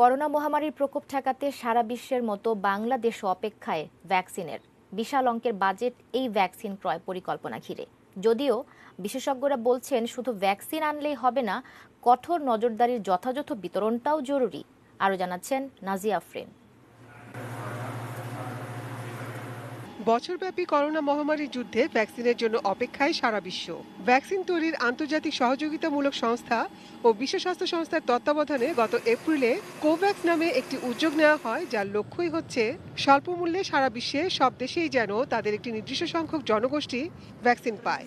Corona মহামারীর প্রকোপ ঠেকাতে সারা বিশ্বের মতো বাংলাদেশও অপেক্ষায় ভ্যাকসিনের। বিশাল অঙ্কের বাজেট এই ভ্যাকসিন ক্রয় পরিকল্পনা ঘিরে। যদিও বিশেষজ্ঞরা বলছেন শুধু ভ্যাকসিন আনলেই হবে না, কঠোর নজরদারির যথাযথ বিতরণটাও জরুরি। আরও জানাচ্ছেন নাজিয়া আফরিন। বছরব্যাপী করোনা মহামারীর যুদ্ধে ভ্যাকসিনের জন্য অপেক্ষায় সারা বিশ্ব। ভ্যাকসিন তৈরির আন্তর্জাতিক সহযোগিতামূলক সংস্থা ও বিশ্ব স্বাস্থ্য সংস্থার তত্ত্বাবধানে গত এপ্রিলে কোভ্যাক্স নামে একটি উদ্যোগ নেওয়া হয়, যার লক্ষ্যই হচ্ছে স্বল্প মূল্যে সারা বিশ্বে সব দেশেই যেন তাদের একটি নির্দিষ্ট সংখ্যক জনগোষ্ঠী ভ্যাকসিন পায়।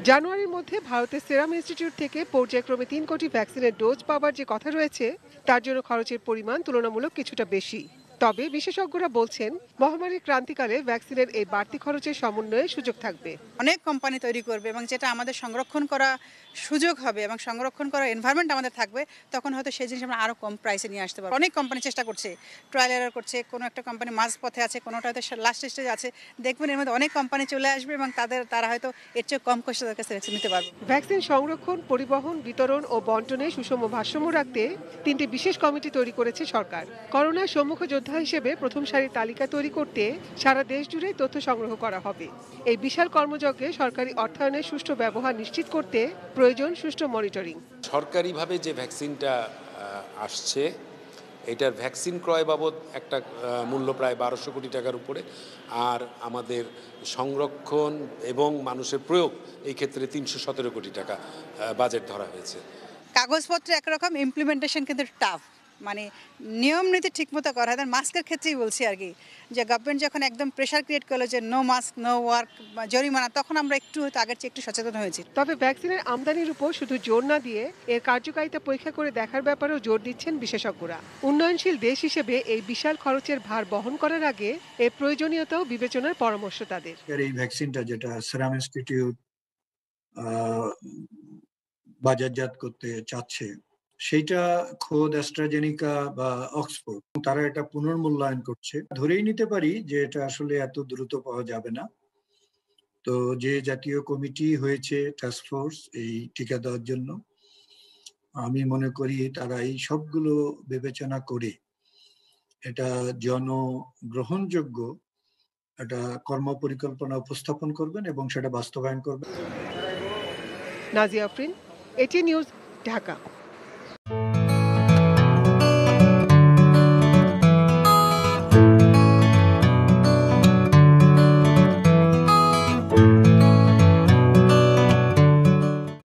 জানুয়ারির মধ্যে ভারতের সেরাম ইনস্টিটিউট থেকে পর্যায়ক্রমে 3 কোটি ভ্যাকসিনের ডোজ পাওয়ার যে কথা রয়েছে, তার জন্য খরচের পরিমাণ তুলনামূলক কিছুটা বেশি। তবে বিশেষজ্ঞরা বলছেন মহামারীর ক্রান্তিকালে ভ্যাকসিনের এই বাড়তি খরচের সমন্বয়ে সুযোগ থাকবে। অনেক কোম্পানি তৈরি করবে এবং যেটা আমাদের সংরক্ষণ করা সুযোগ হবে এবং সংরক্ষণ করার এনভায়রনমেন্ট আমাদের থাকবে, তখন হয়তো সেই জিনিস আমরা আরও কম প্রাইসে নিয়ে আসতে পারবো। অনেক কোম্পানি চেষ্টা করছে, ট্রায়াল এরার করছে, কোনো একটা কোম্পানি মাঝ পথে আছে, কোনোটা হয়তো লাস্ট স্টেজে আছে। দেখবেন এর মধ্যে অনেক কোম্পানি চলে আসবে এবং তারা হয়তো এর চেয়ে কম কষ্টে তাদের কাছে ভ্যাকসিন নিতে পারবে। ভ্যাকসিন সংরক্ষণ, পরিবহন, বিতরণ ও বন্টনে সুষম ভারসাম্য রাখতে 3টি বিশেষ কমিটি তৈরি করেছে সরকার। করোনার সম্মুখ যোদ্ধা হিসেবে প্রথম সারির তালিকা তৈরি করতে সারা দেশ জুড়ে তথ্য সংগ্রহ করা হবে। এই বিশাল কর্মযজ্ঞে সরকারি অর্থায়নের সুষ্ঠু ব্যবহার নিশ্চিত করতে প্রয়োজন সুষ্ঠু মনিটরিং। সরকারিভাবে যে ভ্যাকসিনটা আসছে, এটার ভ্যাকসিন ক্রয় বাবদ একটা মূল্য প্রায় 1200 কোটি টাকার উপরে, আর আমাদের সংরক্ষণ এবং মানুষের প্রয়োগ এই ক্ষেত্রে 317 কোটি টাকা বাজেট ধরা হয়েছে। কাগজপত্র একরকম, ইমপ্লিমেন্টেশন কিন্তু টাফ। মানে নিয়ম নীতি ঠিকমতো করা হয়। মাস্কের ক্ষেত্রেই বলছি আর কি, যে গভর্নমেন্ট যখন একদম প্রেশার ক্রিয়েট করলো যে নো মাস্ক নো ওয়ার্ক জরিমানা, তখন আমরা একটু হয়তো আগের চেয়ে একটু সচেতন হয়েছি। তবে ভ্যাকসিনের আমদানির উপর শুধু জোর না দিয়ে এর কার্যকারিতা পরীক্ষা করে দেখার ব্যাপারেও জোর দিচ্ছেন বিশেষজ্ঞরা। উন্নয়নশীল দেশ হিসেবে এই বিশাল খরচের ভার বহন করার আগে এর প্রয়োজনীয়তাও বিবেচনার পরামর্শ তাদের। এই ভ্যাকসিনটা যেটা সেরাম ইনস্টিটিউট বাজারজাত করতে চাচ্ছে, সেইটা খোদ অ্যাস্ট্রাজেনিকা বা অক্সফোর্ড তারা এটা পুনর্মূল্যায়ন করছে। ধরেই নিতে পারি যে এটা আসলে এত দ্রুত পাওয়া যাবে না। তো যে জাতীয় কমিটি হয়েছে টাস্ক ফোর্স এই টিকা দেওয়ার জন্য, আমি মনে করি তারা এই সবগুলো বিবেচনা করে এটা জনগ্রহণযোগ্য একটা কর্মপরিকল্পনা উপস্থাপন করবেন এবং সেটা বাস্তবায়ন করবেন। নাজিয়া আফরিন, এটি নিউজ, ঢাকা।